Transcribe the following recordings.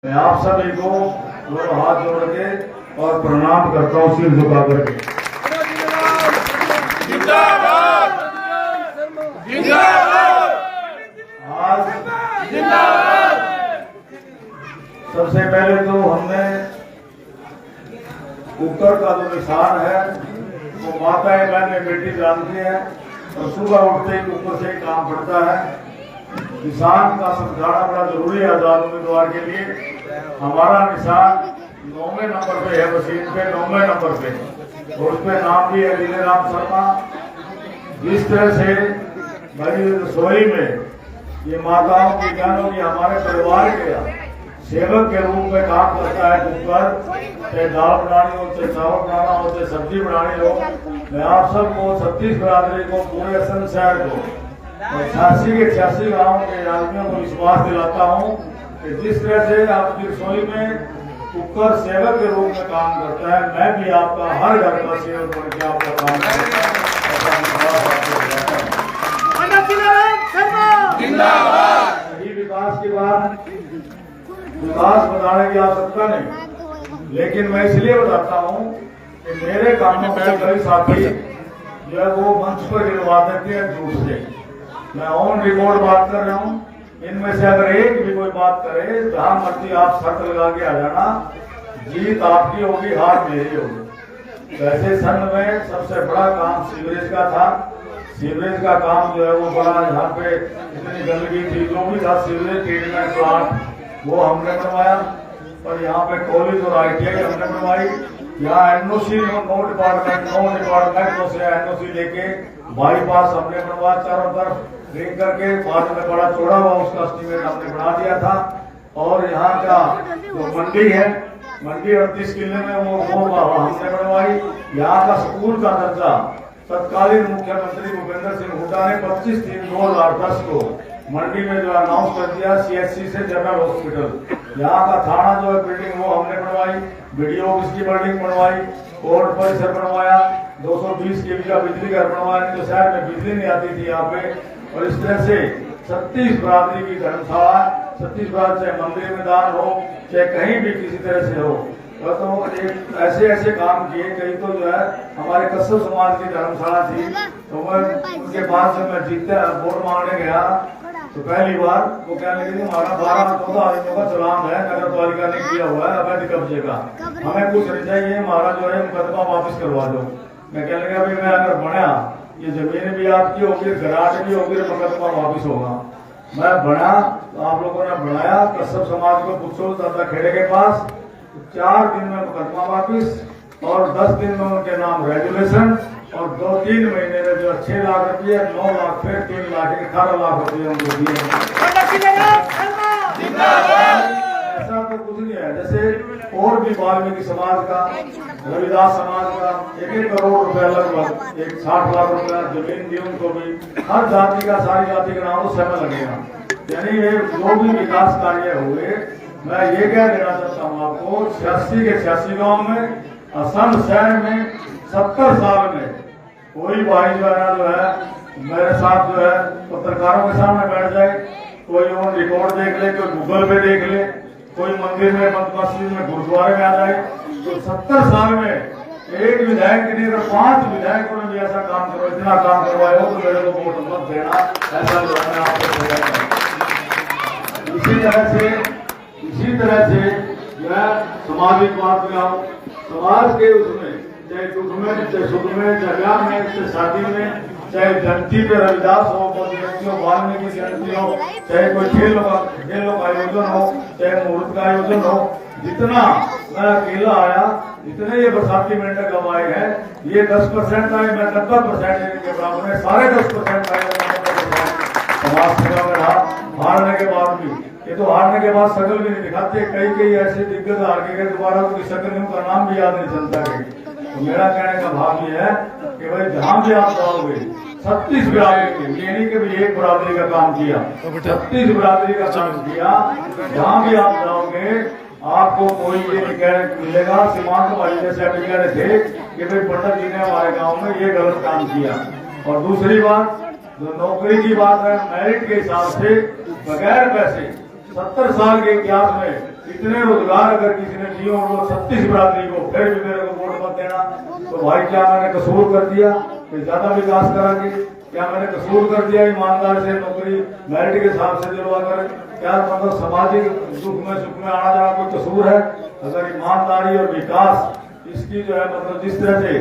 मैं आप सभी को दोनों हाथ जोड़ के और प्रणाम करता हूँ सिर झुका करके। जिंदाबाद जिंदाबाद आज जिंदाबाद। सबसे पहले तो हमने ऊपर का जो निशान है वो माताएं बहनें बेटी जानती है और सुबह उठते ही ऊपर से काम पड़ता है। निशान का समझाना बड़ा जरूरी है आजाद उम्मीदवार के लिए। हमारा निशान 9वें नंबर पे है, मशीन पे 9वें नंबर पे, और उस पे नाम भी है लीले राम शर्मा। जिस तरह से मेरी रसोई में ये माताओं की बहनों की हमारे परिवार के सेवक के रूप में काम करता है कुकर, चाहे दाल बनानी हो, चाहे चावल बनाना हो, चाहे सब्जी बनानी हो। मैं आप सबको 36 बिरादरी को, पूरे असम शहर को और 86 के 86 गाँव के आदमियों को विश्वास दिलाता हूँ कि जिस तरह से आपकी रसोई में कुकर सेवक के रूप में काम करता है, मैं भी आपका हर घर का सेवक बन के आपका काम करता हूँ। यही विकास की बात, विकास बताने की आवश्यकता नहीं, लेकिन मैं इसलिए बताता हूँ कि मेरे कामों को कई साथी जो है वो मंच पर गिरवा देते हैं झूठ से। मैं ऑन रिकॉर्ड बात कर रहा हूँ। इनमें से अगर एक भी कोई बात करे, जहां मर्जी आप शर्त लगा के आ जाना, जीत आपकी होगी, हार मेरी होगी। वैसे सन में सबसे बड़ा काम सीवरेज का था। सीवरेज का काम जो है वो बड़ा, यहाँ पे इतनी गंदगी थी, जो भी था सीवरेज ट्रीटमेंट प्लांट वो हमने बनवाया। और यहाँ पे कॉलेज और ITI हमने बनवाई। यहाँ NOC नो डिपार्टमेंट से NOC लेके बाईपास हमने बनवाया चारों तरफ रिंग करके, बाद में बड़ा चौड़ा हुआ उसका एस्टीमेट हमने बना दिया था। और यहाँ का जो मंडी है, मंडी 38 किले में वो हमने बनवाई। यहाँ का स्कूल का दर्जा तत्कालीन मुख्यमंत्री भूपेंद्र सिंह हुड्डा ने 25/3/2010 को मंडी में जो अनाउंस कर दिया, CHC से जनरल हॉस्पिटल। यहाँ का थाना जो है बिल्डिंग वो हमने बनवाई, BDO ऑफिस की बिल्डिंग बनवाई, कोर्ट परिसर बनवाया, 220 kV का बिजली घर बनवाया, तो शहर में बिजली नहीं आती थी यहाँ पे। और इस तरह से 36 बिरादरी की धर्मशाला, 36 बिरादरी, चाहे मंदिर में दान हो, चाहे कहीं भी किसी तरह से हो, तो एक ऐसे काम किए। कई तो जो है हमारे कस्बा समाज की धर्मशाला थी, तो मैं उनके बाद से मैं जीतते वोट मांगने गया तो पहली बार वो कहने लगे हमारा 12-14 आदमियों का चलान है, नगर पालिका ने किया हुआ है अवैध कब्जे का, हमें कुछ नहीं चाहिए, हमारा जो है मुकदमा वापस करवा दो। मैं कहने लगा भाई मैं अगर बना, ये जमीन भी आपकी होगी, गराज भी होगी, मुकदमा वापस होगा। मैं बना तो आप लोगों ने बनाया, कस्बा समाज को पूछो दादा खेड़े के पास, 4 दिन में मुकदमा वापिस और 10 दिन में उनके नाम रेजुलेशन, और 2-3 महीने में जो 6 लाख रुपये, 9 लाख, फिर 3 लाख, 18 लाख रुपये उनको दिए। ऐसा तो कुछ नहीं है। जैसे और भी वाल्मीकि समाज का, रविदास समाज का 1-1 करोड़ रुपया, लगभग 60 लाख रुपया जमीन दी उनको भी। हर जाति का, सारी जाति का नाम तो समय लगेगा। यानी ये जो भी विकास कार्य हुए, मैं ये कह देना चाहता हूँ आपको, 86 के 86 गाँव में, असम शहर में 70 साल में कोई भाई जो है मेरे साथ जो है पत्रकारों के सामने बैठ जाए, कोई ऑन रिकॉर्ड देख ले, कोई गूगल पे देख ले, कोई मंदिर में, मस्जिद में, गुरुद्वारे में आ जाए, तो 70 साल में एक विधायक नहीं, अगर 5 विधायकों ने भी ऐसा काम करो, इतना काम करवाया हो, तो मेरे को वोट मत देना। ऐसा जो है आपको इसी तरह से मैं सामाजिक बात में आऊँ, समाज के उसमें, चाहे दुख में, चाहे सुख में, चाहे ब्याह में, चाहे शादी में, चाहे जयंती पे रविदास हो, कोई जयंती हो, वाल्मीकि जयंती हो, चाहे कोई खेलों का आयोजन हो, चाहे मुहूर्त का आयोजन हो, जितना मैं अकेला आया, जितने ये बरसाती मेंढक कमाए हैं, ये 10% आए, मैं 90% के बराबर है, सारे 10% आए समाज सेवा में रहा। हारने के बाद भी, ये तो हारने के बाद शक्ल भी नहीं दिखाते, कई ऐसे दिग्गज हार के गए, दोबारा उनकी शक्ल, उनका नाम भी याद नहीं चलता है। तो मेरा कहने का भाव ये है कि भाई जहां भी आप जाओगे, 36 बिरादरी, ये नहीं कि भाई एक बिरादरी का काम किया, 36 बिरादरी का काम किया, जहां भी आप जाओगे आपको कोई ये नहीं मिलेगा सीमांत भाई जैसे अभी कह रहे थे कि भाई पंडित जी ने हमारे गाँव में ये गलत काम किया। और दूसरी बात, जो नौकरी की बात है, मेरिट के हिसाब से बगैर पैसे 70 साल के इतिहास में इतने रोजगार अगर किसी ने दिए और वो 36 बिरादरी को फिर भी मेरे को वोट मत देना, तो भाई क्या मैंने कसूर कर दिया कि ज्यादा विकास करांगे? क्या मैंने कसूर कर दिया ईमानदार से नौकरी मेरिट के हिसाब से दिलवा कर? क्या मतलब सामाजिक दुख में सुख में आना जाना कोई कसूर है? अगर ईमानदारी और विकास इसकी जो है मतलब जिस तरह से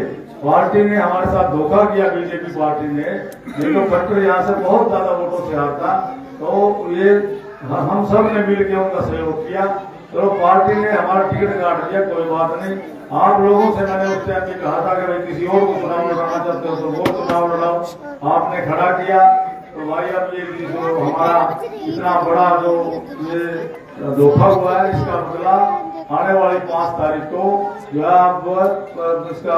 पार्टी ने हमारे साथ धोखा किया, बीजेपी पार्टी ने, ये तो खट्टर यहाँ से बहुत ज्यादा वोटों से हारता, तो ये हम सब ने मिलकर उनका सहयोग किया। तो पार्टी ने हमारा टिकट काट दिया, कोई बात नहीं। आप लोगों से मैंने उस टाइम भी कहा था कि भाई किसी और को चुनाव लड़ाना चाहते हो तो वो चुनाव लड़ाओ, आपने खड़ा किया। तो भाई अब ये जो हमारा इतना बड़ा जो ये धोखा हुआ है, इसका बदला आने वाली 5 तारीख को जो है आप इसका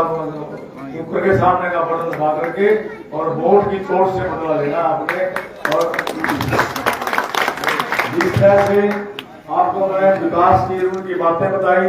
शुक्र के सामने का बटन दबा करके और वोट की चोट से बदला लेना आपने। और जिस तरह से आपको मैंने विकास की उनकी बातें बताई,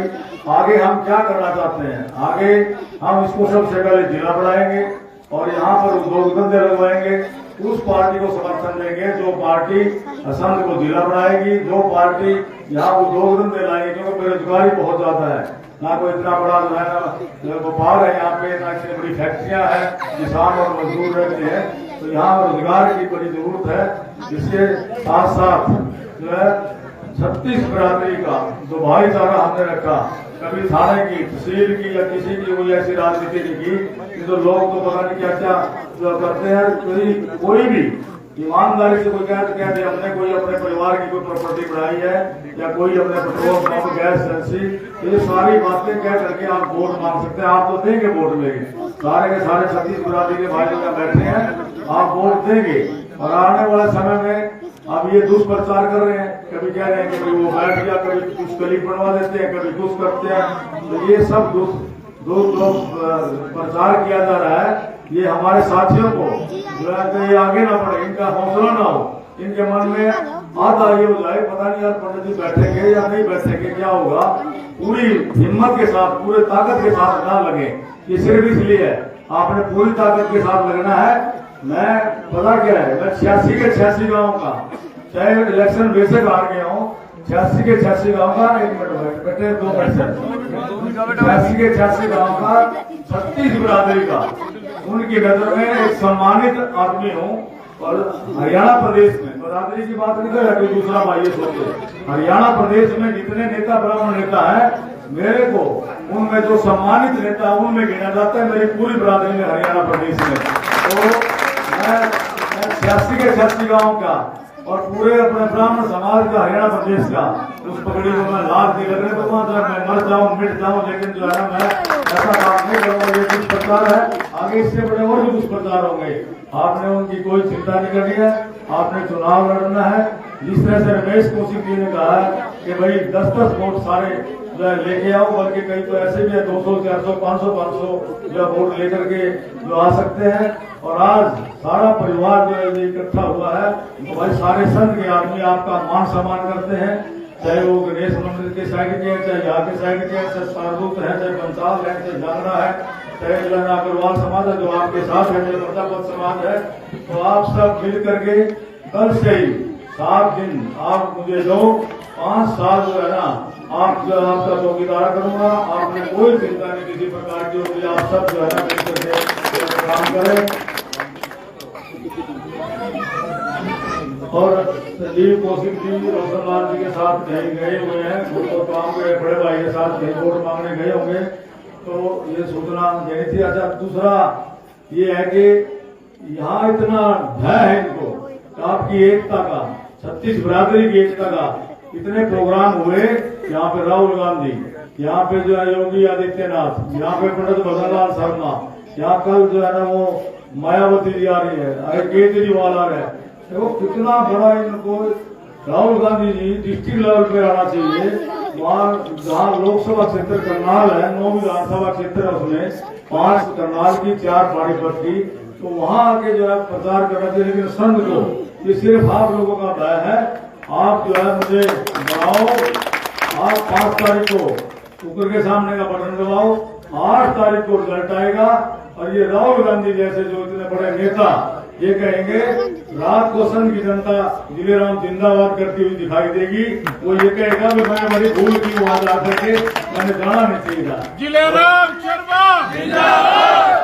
आगे हम क्या करना चाहते हैं, आगे हम इसको सबसे पहले जिला बढ़ाएंगे और यहाँ पर उद्योग धंधे लगवाएंगे। उस पार्टी को समर्थन देंगे जो पार्टी असंध को जिला बढ़ाएगी, जो पार्टी यहाँ उद्योग धंधे लाएगी, क्योंकि बेरोजगारी बहुत ज्यादा है, ना कोई इतना बड़ा जो है ना व्यापार है यहाँ पे, ना इतनी बड़ी फैक्ट्रियां हैं, किसान और मजदूर रहते हैं, तो यहाँ रोजगार की बड़ी जरूरत है। जिसके साथ साथ जो है 36 बिरादरी का जो भाईचारा हमने रखा, कभी थाने की, तहसील की या किसी की कोई ऐसी राजनीति नहीं की, तो लोग तो पता नहीं क्या क्या करते हैं। कोई भी ईमानदारी से कोई कहते हमने कोई अपने परिवार की कोई प्रॉपर्टी बढ़ाई है या कोई अपने पेट्रोल पंप, गैस एजेंसी, तो ये सारी बातें कह करके आप वोट मांग सकते हैं। आप तो देंगे वोट लेंगे, सारे के सारे 36 बिरादरी के भाई लोग बैठे हैं, आप वोट देंगे। और आने वाले समय में अब ये दुष्प्रचार कर रहे हैं, कभी कह रहे हैं कि वो बैठ गया, कभी कुछ क्लिप बनवा देते हैं, कभी कुछ करते हैं, तो ये सब प्रचार किया जा रहा है। ये हमारे साथियों को जो है कि आगे ना बढ़े, इनका हौसला ना हो, इनके मन में आधा ये हो जाए पता नहीं यार पंडित जी बैठेंगे या नहीं बैठेंगे, क्या होगा। पूरी हिम्मत के साथ, पूरे ताकत के साथ ना लगे, ये सिर्फ इसलिए है आपने पूरी ताकत के साथ लगना है। मैं पता क्या है, मैं 86 के 86 गाँव का, चाहे इलेक्शन वैसे हार गया हूँ, 86 के 86 गाँव का, 1 मिनट बैठे 2 मिनट से 86 के 86 गाँव का 36 बिरादरी का उनकी नजर में एक सम्मानित आदमी हूँ। और हरियाणा प्रदेश में बिरादरी की बात नहीं कर रहा, कोई दूसरा भाई सोचे, हरियाणा प्रदेश में जितने नेता ब्राह्मण नेता है, मेरे को उनमें जो सम्मानित नेता उनमें गिना जाता है, मेरी पूरी बिरादरी में हरियाणा प्रदेश में। तो मैं 86 के 86 गाँव का और पूरे अपने ब्राह्मण समाज का, हरियाणा प्रदेश का, उस पगड़ी को मैं लाभ नहीं लगने तो वहां मैं मर जाऊं मिट जाऊं, लेकिन जो है मैं ऐसा काम नहीं करूंगा। ये दुष्प्रचार है, आगे इससे बड़े और भी दुष्प्रचार होंगे। आपने उनकी कोई चिंता नहीं करनी है, आपने चुनाव लड़ना है। जिस तरह से रमेश कौशिक जी ने कहा है कि भाई 10-10 वोट सारे जो है लेके आओ, बल्कि कई तो ऐसे भी है 200, 400, 500 जो वोट लेकर के जो आ सकते हैं। और आज सारा परिवार जो है इकट्ठा हुआ है, तो भाई सारे संघ के आदमी आपका मान सम्मान करते हैं, चाहे वो गणेश मंदिर के साइड के हैं, चाहे यहाँ के साइड के हैं, चाहे सारदूत है, चाहे कंसाल है, चाहे जागरा है, चाहे जो है अग्रवाल समाज है जो आपके साथ है, चाहे प्रतापत समाज है। तो आप सब मिल करके कल से ही 7 दिन आप मुझे दो, 5 साल जो है ना आप जो आपका चौकीदार करूंगा। आपने कोई चिंता नहीं किसी प्रकार की होगी, आप सब जो है ना मिलकर के काम करें। और संजीव कौशिक जी रोशनलाल जी के साथ कहीं गए हुए हैं, तो काम के बड़े भाई के साथ कहीं वोट मांगने गए होंगे, तो ये सूचना देनी थी। अच्छा, दूसरा ये है कि यहाँ इतना भय है इनको आपकी एकता का, 36 बिरादरी की एकता का। इतने प्रोग्राम हुए यहाँ पे, राहुल गांधी, यहाँ पे जो है योगी आदित्यनाथ, यहाँ पे पंडित भगवान शर्मा, यहाँ कल जो है ना वो मायावती जी आ रही है, केजरीवाल आ रहे हैं। देखो कितना बड़ा इनको राहुल गांधी जी डिस्ट्रिक्ट लेवल पे आना चाहिए। वहाँ जहाँ लोकसभा क्षेत्र करनाल है, 9 विधानसभा क्षेत्र है, उसमें 5 करनाल की, 4 पानीपत की, तो वहाँ आके जो है प्रचार करना चाहिए। लेकिन संघ को ये सिर्फ आप लोगों का भय है। आप जो है मुझे बनाओ, आप 5 तारीख को कुकर के सामने का बटन दबाओ, 8 तारीख को रिजल्ट आएगा। और ये राहुल गांधी जैसे जो इतने बड़े नेता ये कहेंगे रात को संघ की जनता जिलेराम जिंदाबाद करती हुई दिखाई देगी। वो ये कहेगा कि मैं बड़ी भूल की वहां जा करके मैंने जाना नहीं चाहिए था। जिलेराम शर्मा जिंदाबाद।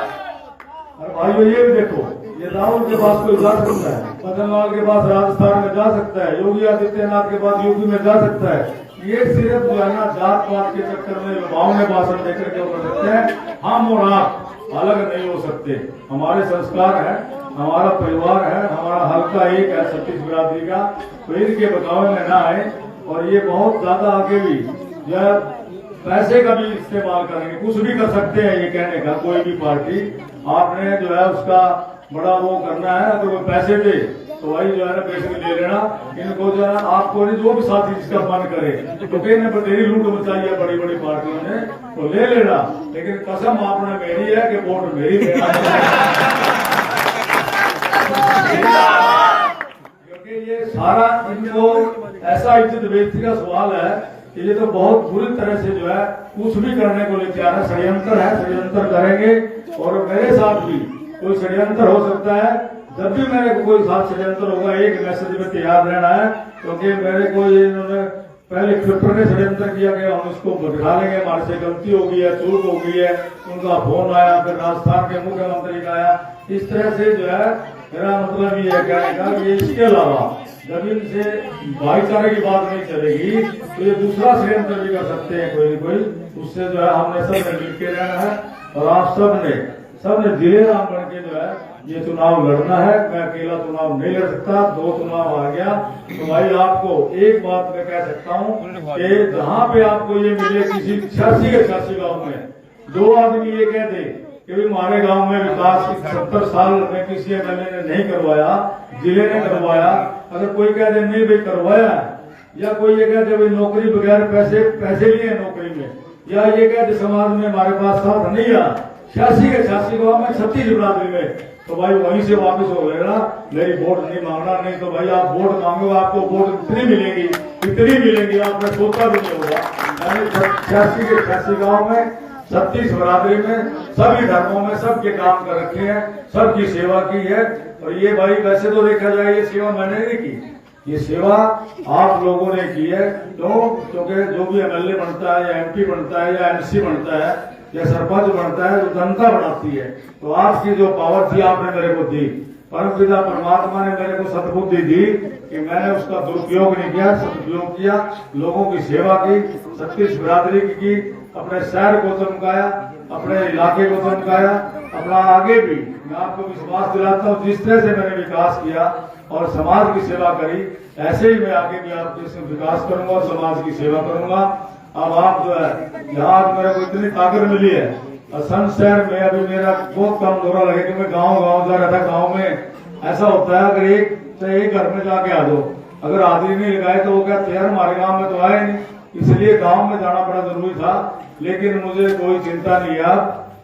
और भाइयों ये भी देखो, ये राहुल के पास कोई जा सकता है, मदन लाल के पास राजस्थान में जा सकता है, योगी आदित्यनाथ के पास यूपी में जा सकता है। ये सिर्फ जो है ना जात पात के चक्कर में युवाओं ने भाषण देकर के कर सकते हैं। हम और आप अलग नहीं हो सकते। हमारे संस्कार है, हमारा परिवार है, हमारा हल्का एक है छत्तीस बिरादरी का, तो इनके बकावे में ना आए। और ये बहुत ज्यादा आगे भी जो पैसे का भी इस्तेमाल करेंगे, कुछ भी कर सकते हैं। ये कहने का कोई भी पार्टी आपने जो है उसका बड़ा वो करना है, अगर वो पैसे दे तो वही जो है ना पैसे ले लेना। इनको जो है आपको जो भी साथी जिसका मन करे, तो कहने पर तेरी लूट मचाई है बड़ी बड़ी पार्टियों ने, तो ले लेना। लेकिन कसम आपने मेरी है कि वोट मेरी देना। क्योंकि ये सारा इनको ऐसा इज्जत बेइज्जती का सवाल है कि ये तो बहुत बुरी तरह से जो है कुछ भी करने को लेकर आ रहा है। षड्यंत्र है, षड्यंत्र करेंगे। और मेरे साथ भी कोई षड्यंत्र हो सकता है। जब भी मेरे को कोई साथ षड्यंत्र होगा, एक मैसेज में तैयार रहना है। क्योंकि मेरे को इन्होंने पहले ट्विटर ने षड्यंत्र किया कि हम उसको बिठा लेंगे, हमारे से गलती हो गई है, चूक हो गई है। उनका फोन आया, फिर राजस्थान के मुख्यमंत्री का आया। इस तरह से जो है मेरा मतलब ये कहने का कि इसके अलावा जब इनसे भाईचारे की बात नहीं चलेगी तो ये दूसरा षड्यंत्र भी कर सकते हैं कोई कोई। उससे जो है हमने सब मिल के रहना है। और आप सबने जिलेराम बन के जो है ये चुनाव लड़ना है। मैं अकेला चुनाव नहीं लड़ सकता, 2 चुनाव आ गया। तो भाई आपको एक बात मैं कह सकता हूँ कि जहाँ पे आपको ये मिले किसी 86 गाँव में 2 आदमी ये कह दे कि हमारे गांव में विकास 70 साल में किसी एमएलए ने नहीं करवाया, जिले ने करवाया। अगर कोई कह दे नहीं भाई करवाया, या कोई ये कह दे भाई नौकरी बगैर पैसे लिए नौकरी में, या ये कह दे समाज में हमारे पास साथ नहीं आ 86 गाँव में 36 बिरादरी में, तो भाई वहीं से वापस हो गएगा। मेरी वोट नहीं मांगना। नहीं तो भाई आप वोट मांगो, आपको वोट इतनी मिलेगी आपने सोचा भी नहीं होगा। मैंने 86 गाँव में 36 बिरादरी में सभी धर्मों में सबके काम कर रखे हैं, सबकी सेवा की है। और ये भाई वैसे तो देखा जाए ये सेवा मैंने नहीं की, ये सेवा आप लोगों ने की है। क्योंकि जो भी एमएलए बनता है या एमपी बनता है या एमसी बनता है या सरपंच बनता है, जो जनता बनाती है। तो आपकी जो पावर थी आपने मेरे को दी, परमपिता परमात्मा ने मेरे को सद्बुद्धि दी कि मैंने उसका दुरुपयोग नहीं किया, सदुपयोग किया, लोगों की सेवा की, 36 बिरादरी की, अपने शहर को चमकाया, अपने इलाके को चमकाया, अपना आगे भी मैं आपको विश्वास दिलाता हूँ जिस तरह से मैंने विकास किया और समाज की सेवा करी, ऐसे ही मैं आगे भी आपके विकास करूंगा और समाज की सेवा करूंगा। अब आप जो है यहाँ मेरे को इतनी ताकत मिली है। असम शहर में अभी मेरा बहुत कम दौरा लगे कि मैं गाँव जा रहा था। गाँव में ऐसा होता है अगर एक घर में जाके आ जाओ, अगर हाजिरी नहीं लगाए तो वो कहते हैं हमारे गाँव में तो आए नहीं, इसलिए गाँव में जाना बड़ा जरूरी था। लेकिन मुझे कोई चिंता नहीं है।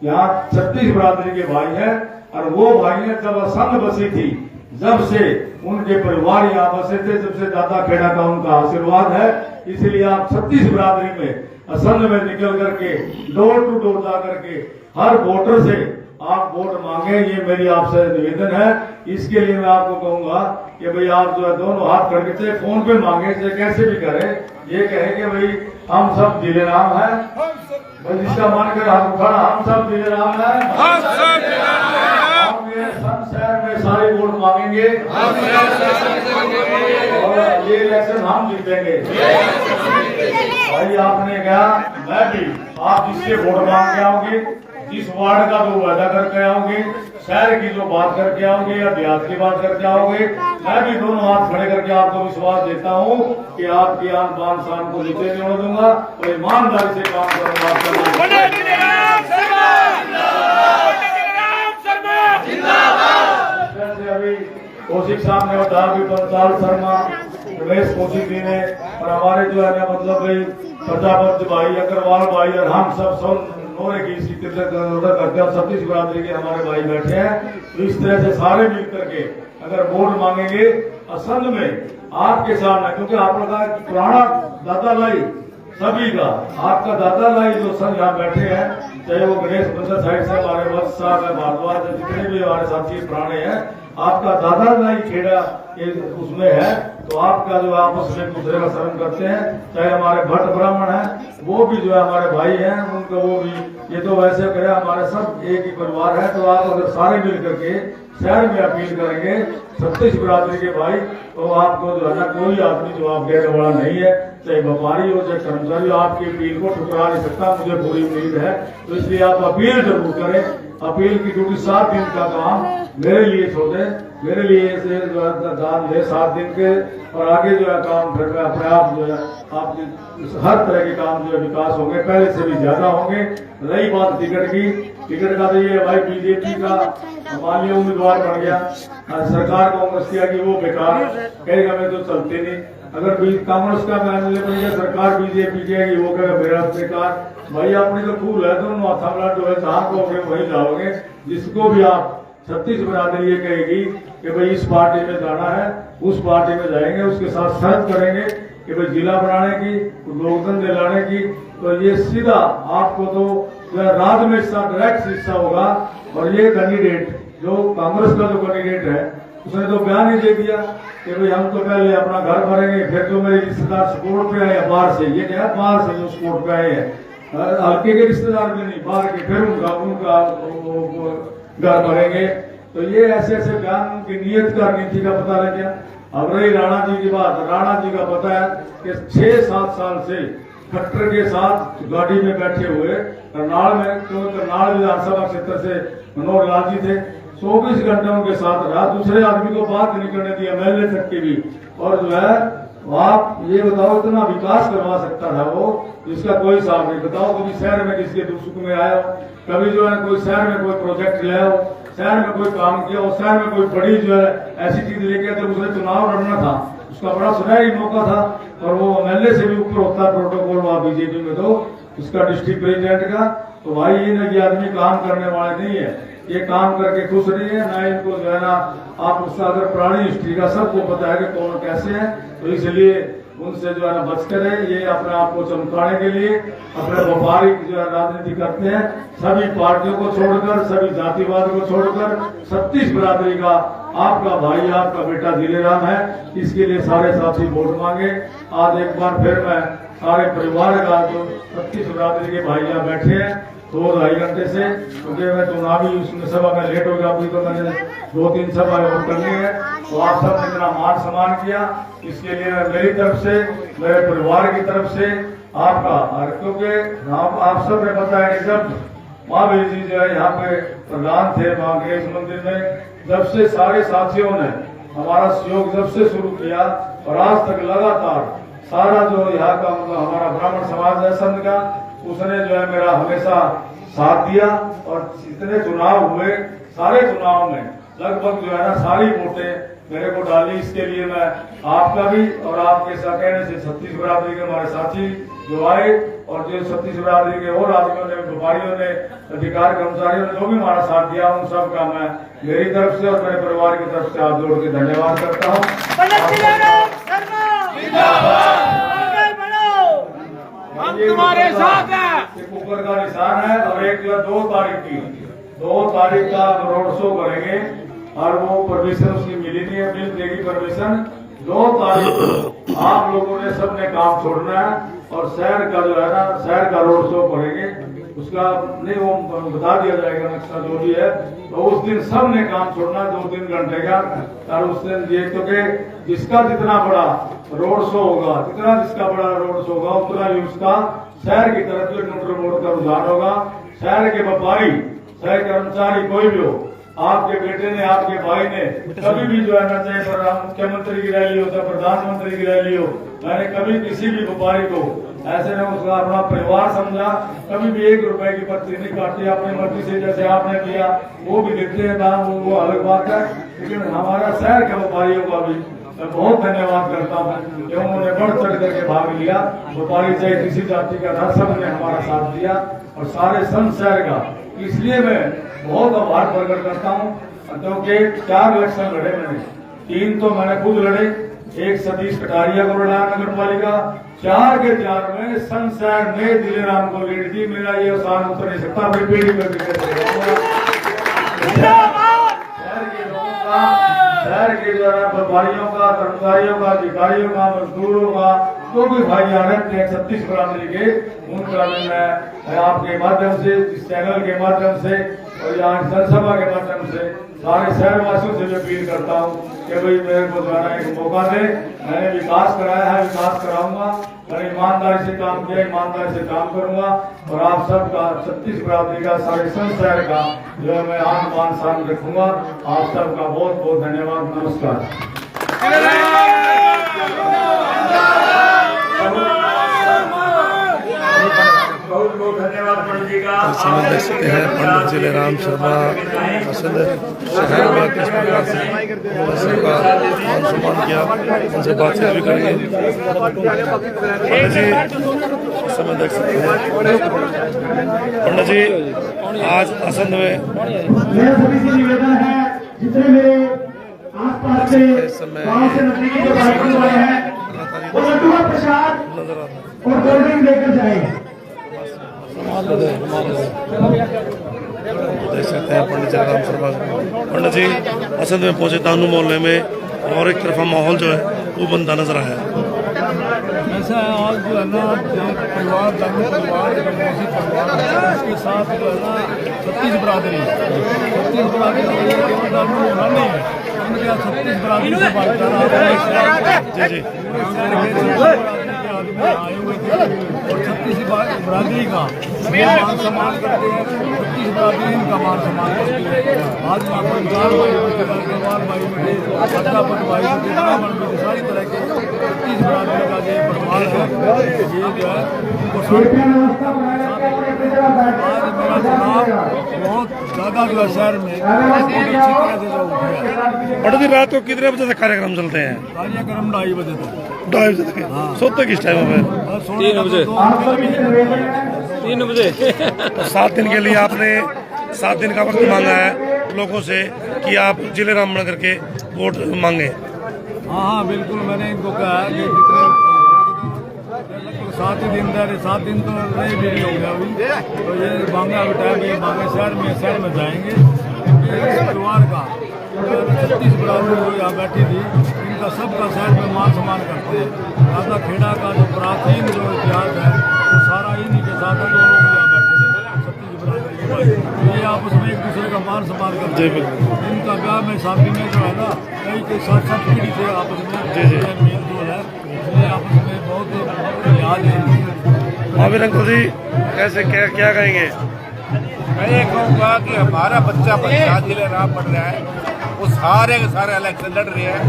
यहाँ 36 बिरादरी के भाई हैं और वो भाई ने जब असंध बसी थी, जब से उनके परिवार यहाँ बसे थे, जब से दादा खेड़ा का उनका आशीर्वाद है। इसलिए आप 36 बिरादरी में असंध में निकल करके डोर टू डोर जा करके हर वोटर से आप वोट मांगे, ये मेरी आपसे निवेदन है। इसके लिए मैं आपको कहूंगा कि भाई आप जो है दोनों हाथ करके चाहे फोन पे मांगे, चाहे कैसे भी करें, ये कहे कि भाई हम सब जिलेराम हैं। भाई जिसका मन करे हाथ उठाना, हम सब जिलेराम हैं। हम ये सब शहर में सारे वोट मांगेंगे और ये इलेक्शन हम जीतेंगे। भाई आपने कहा मैं भी, आप जिससे वोट मांग के आओगे, जिस वार्ड का जो वादा करके आओगे, शहर की जो बात करके आओगे या देहात की बात करके आओगे, मैं भी दोनों हाथ खड़े करके आपको विश्वास देता हूँ कि आपकी आन बान शान को नीचे नहीं होने दूंगा और ईमानदारी से काम करूंगा। अभी कौशिक साहब ने बताया कि पंचाल शर्मा, रमेश कौशिक जी ने और हमारे जो है मतलब भाई प्रजापति भाई, अग्रवाल भाई और हम सब नोरे की इसी करते हैं। 36 बिरादरी के हमारे भाई बैठे हैं। तो इस तरह से सारे मिल करके अगर वोट मांगेंगे असंध में आपके सामने, क्योंकि आप लोग का पुराना दादा लाई सभी का, आपका दादा लाई जो सब यहाँ बैठे हैं, चाहे वो गणेश बंसर साइड से हमारे वत्स साहब है, भारद्वाज, जितने भी हमारे साथी पुराने हैं, आपका दादा नहीं खेड़ा ये उसमें है, तो आपका जो आपस में दूसरे का शर्म करते हैं, चाहे हमारे भट्ट ब्राह्मण हैं वो भी जो है हमारे भाई हैं, उनका वो भी, ये तो वैसे करे हमारे सब एक ही परिवार है। तो आप अगर सारे मिल करके शहर में अपील करेंगे 36 बिरादरी के भाई, तो आपको जो है ना कोई आदमी जवाब देने वाला नहीं है, चाहे व्यापारी हो चाहे कर्मचारी हो, आपकी अपील को ठुकरा नहीं सकता, मुझे पूरी उम्मीद है। तो इसलिए आप अपील जरूर करें। अपील की ड्यूटी 7 दिन का काम मेरे लिए छोड़ दें, मेरे लिए से जो है दान दे 7 दिन के, और आगे जो है काम फिर अपने आप जो है आपकी हर तरह के काम जो है विकास होंगे, पहले से भी ज्यादा होंगे। रही बात टिकट की, टिकट का तो ये भाई बीजेपी का माननीय उम्मीदवार बन गया, सरकार कांग्रेस की कि वो बेकार कहेगा, मैं तो चलते नहीं। अगर कांग्रेस का एमएलए बन गया, सरकार बीजेपी की है कि वो कहेगा मेरा बेकार। भाई अपनी तो फूल है, तो माथा जो है जहाँ कहोगे वही जाओगे। जिसको भी आप 36 बिरादरी ये कहेगी कि भाई इस पार्टी में जाना है, उस पार्टी में जाएंगे, उसके साथ शर्त करेंगे कि भाई जिला बनाने की, लोकतंत्र लाने की, तो ये सीधा आपको तो राज्य में इसका डायरेक्ट हिस्सा होगा। और ये कैंडिडेट जो कांग्रेस का जो कैंडिडेट है उसने तो बयान ही दे दिया कि भाई हम तो पहले अपना घर भरेंगे, फिर तो मेरे रिश्तेदार सपोर्ट पे आए बाहर से, ये क्या है बाहर से जो सपोर्ट पे आए हैं, हल्के के रिश्तेदार भी नहीं, बाहर के, फिर उनका घर भरेंगे। तो ये ऐसे ऐसे बयान उनकी नीयत का नीति का पता लग गया। अब रही राणा जी की बात, राणा जी का पता है कि 6-7 साल से ट्रैक्टर के साथ गाड़ी में बैठे हुए करनाल में, क्योंकि करनाल विधानसभा क्षेत्र से मनोहर लाल जी थे, 24 घंटे उनके साथ रहा, दूसरे आदमी को बात नहीं करने दी, एमएलए तक की भी। और जो है आप ये बताओ इतना विकास करवा सकता था वो, जिसका कोई हिसाब नहीं। बताओ कभी शहर में किसके दुख सुख में आया हो, कभी जो है कोई शहर में कोई प्रोजेक्ट ले आओ, शहर में कोई काम किया हो, शहर में कोई बड़ी जो है ऐसी चीज लेके, जब उसे चुनाव लड़ना था उसका बड़ा सुनहरी मौका था, और वो एमएलए से भी ऊपर होता प्रोटोकॉल वहां बीजेपी में, तो उसका डिस्ट्रिक्ट प्रेसिडेंट का। तो भाई ये आदमी काम करने वाले नहीं है, ये काम करके खुश नहीं है ना, इनको जो है ना आप उसका अगर पुरानी हिस्ट्री का सबको पता है कि कौन कैसे है, तो इसलिए उनसे जो है ना बच कर है। ये अपने आप को चमकाने के लिए अपने व्यापारिक जो है राजनीति करते हैं, सभी पार्टियों को छोड़कर, सभी जातिवाद को छोड़कर 36 बिरादरी का आपका भाई, आपका बेटा दिलेराम है। इसके लिए सारे साथी वोट मांगे। आज एक बार फिर मैं सारे परिवार का जो 36 बिरादरी के भाई यहाँ बैठे हैं 2-2.5 घंटे से, क्योंकि मैं चुनावी उसमें सभा में लेट हो गया, अभी तो मैंने 2-3 सभा और करनी है। तो आप सब ने मेरा मान सम्मान किया, इसके लिए मेरी तरफ से, मेरे परिवार की तरफ से आपका, क्योंकि आप सब ने बताया कि जब महावीर जी जो है यहाँ पे प्रधान थे गणेश मंदिर में, जब से सारे साथियों ने हमारा सहयोग जब से शुरू किया और आज तक लगातार सारा जो यहाँ का हमारा ब्राह्मण समाज है संघ का, उसने जो है मेरा हमेशा साथ दिया। और जितने चुनाव हुए सारे चुनाव में लगभग जो है ना सारी वोटें मेरे को डाली। इसके लिए मैं आपका भी और आपके साथ कहने से 36 बिरादरी के हमारे साथी जो आए, और जो 36 बिरादरी के और आदमियों ने, व्यापारियों ने, अधिकार कर्मचारियों ने जो भी हमारा साथ दिया, उन सब का मैं मेरी तरफ से और मेरे परिवार की तरफ से हाथ जोड़ के धन्यवाद करता हूँ। हम तुम्हारे साथ हैं। ऊपर का निशान है। और एक जो है 2 तारीख का रोड शो करेंगे, और वो परमिशन उसकी मिली नहीं है, मिल जाएगी परमिशन। 2 तारीख आप लोगों ने सबने काम छोड़ना है, और शहर का जो है ना शहर का रोड शो करेंगे। उसका नहीं वो बता दिया जाएगा नक्शा जो भी है, तो उस दिन सब ने काम छोड़ना 2-3 घंटे का। और उस दिन ये, क्योंकि जिसका जितना बड़ा रोड शो होगा, जिसका बड़ा रोड शो होगा, उतना ही उसका शहर की तरफ से न्यूट्रल बोर्ड का रुझान होगा। शहर के व्यापारी, शहर कर्मचारी कोई भी हो, आपके बेटे ने, आपके भाई ने कभी भी जो है ना, चाहे मुख्यमंत्री की रैली हो, चाहे प्रधानमंत्री की रैली हो, मैंने कभी किसी भी व्यापारी को ऐसे ने उसका अपना परिवार समझा, कभी भी 1 रुपए की पर्ची नहीं काटी, अपनी मर्जी से जैसे आपने किया वो भी देते हैं दाम, वो अलग बात है। लेकिन हमारा शहर के व्यापारियों का भी मैं बहुत धन्यवाद करता हूँ कि उन्होंने बढ़ चढ़ करके भाग लिया। व्यापारी चाहे किसी जाति का था, सबने हमारा साथ दिया, और सारे संत शहर का। इसलिए मैं बहुत आभार प्रकट करता हूँ, क्योंकि 4 इलेक्शन लड़े मैंने, 3 तो मैंने खुद लड़े, 1 सतीश कटारिया को लड़ा नगर पालिका, 4 के 4 में संत शहर ने दिलेराम को लीड दी। मेरा ये आसान उतर नहीं सकता, मेरी पीढ़ी में शहर के लोगों का शहर के जो है व्यापारियों का, कर्मचारियों का, अधिकारियों का, मजदूरों का, जो भी भाई रहते हैं 36 बिरादरी के, उनका भी मैं आपके माध्यम से, इस चैनल के माध्यम से और यहाँ जनसभा के माध्यम से सारे शहरवासियों से भी अपील करता हूँ कि भाई मेरे को जो है ना एक मौका दे। मैंने विकास कराया है, विकास कराऊंगा, मैंने ईमानदारी से काम किया, ईमानदारी से काम करूंगा और आप सबका 36 बिरादरी का, सारे संत शहर का जो है मैं आन मान शान रखूंगा। आप सबका बहुत बहुत धन्यवाद, नमस्कार। बहुत बहुत धन्यवाद पंडित जी का। समझ देख सकते हैं पंडित जिलेराम शर्मा असल शहर में किस प्रकार से सबका मान सम्मान किया, उनसे बातचीत भी करेंगे। पंडित जी समझ देख सकते हैं पंडित जी आज असंध में मेरा सभी से निवेदन है, जितने मेरे आसपास से गांव से नजदीकी जो कार्यक्रम वाले हैं वो लड्डू का प्रसाद नजर आता है। और कोल्ड ड्रिंक लेकर जाए। देख सकते हैं पंडित जिलेराम शर्मा। पंडित जी असंध में पहुंचे तानू मोहल्ले में और एक तरफा माहौल जो है वो बनता नजर आया। ऐसा है आज जो है ना परिवार दानू परिवार उसके साथ जो है ना 36 बिरादरी केवल दानू होना नहीं है, उनके यहाँ 36 बिरादरी से बात जी जी आए हुए थे और 36 बिरादरी का मान सम्मान करते हैं। 36 बिरादरी इनका मान सम्मान करती है। आज यहाँ पर चार भाई बैठे, गलवाल भाई बैठे, अट्टापट भाई बैठे, ब्राह्मण बैठे, सारी तरह के 36 बिरादरी का जो परिवार है ये जो है आज मेरा चुनाव बहुत ज़्यादा जो है शहर में अच्छी तरह से लोग उठे। पंडित जी रात को कितने बजे तक कार्यक्रम चलते हैं? कार्यक्रम 2:30 बजे तक। 2:30 बजे तक सोते किस टाइम में? 3 बजे। 3 बजे। तो 7 दिन के लिए आपने 7 दिन का वक्त मांगा है लोगों से कि आप जिलेराम नगर के वोट मांगे। हाँ बिल्कुल, मैंने इनको कहा है कि जितने 7 ही दिन रहे, 7 दिन तो नहीं भी हो गया अभी, तो ये बांगा टाइम ये बांगा शहर में जाएंगे। इस परिवार का 36 बिरादरी जो यहाँ बैठी थी, इनका सबका शहर में मान सम्मान करते हैं। राधा खेड़ा का जो प्राचीन जो इतिहास है वो सारा इन्हीं के साथ है। 2 लोग यहाँ बैठे थे 36 बिरादरी के भाई, ये आपस में एक दूसरे का मान सम्मान करते हैं। इनका ब्याह में शादी में जो है ना कई 7 पीढ़ी से आपस में मेल जोल है, इसलिए आपस में बहुत याद है। महावीर अंकल जी कैसे क्या कहेंगे? मैं ये कहूँगा कि हमारा बच्चा जिलेराम पढ़ रहा है, वो सारे के सारे इलेक्शन लड़ रहे हैं,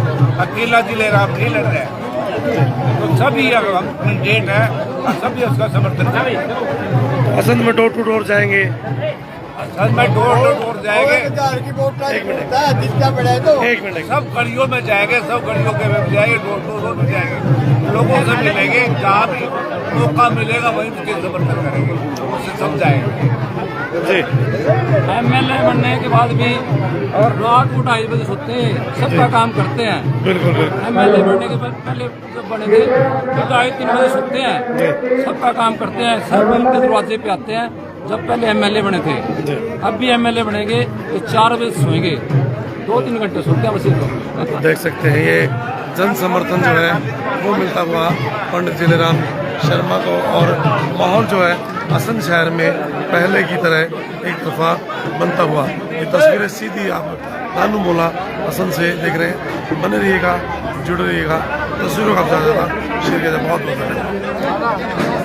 अकेला जिलेराम नहीं लड़ रहा है। तो सभी कैंडिडेट है और सभी उसका समर्थन करेंगे। असंध में डोर टू डोर जाएंगे। असंध में डोर टू डोर जाएंगे। एक मिनट सब गलियों में जाएंगे, सब गलियों के में जाएंगे, डोर टू डोर में जाएंगे, लोगों से मिलेंगे, जहाँ भी मौका मिलेगा वहीं उसके समर्थन करेंगे, उससे समझाएंगे। जी MLA बनने के बाद भी और रात को 2:30 बजे सोते हैं, सबका काम करते हैं। बिल्कुल बिल्कुल। MLA बनने के पहले जब बने थे तो 2:30-3 बजे सोते हैं, सबका काम करते हैं, सब उनके दरवाजे पे आते हैं। जब पहले MLA बने थे, अब भी MLA बनेंगे तो 4 बजे सोएंगे, 2-3 घंटे सोते हैं बस। देख सकते हैं ये जन समर्थन जो है वो मिलता हुआ पंडित जिलेराम शर्मा को, और माहौल जो है असंध शहर में पहले की तरह एक तरफा बनता हुआ। ये तस्वीरें सीधी आप तानू मोहल्ला असंध से देख रहे हैं। बने रहिएगा, जुड़े रहिएगा, तस्वीरों का ज़्यादा शेयर किया जाए। बहुत बहुत धन्यवाद।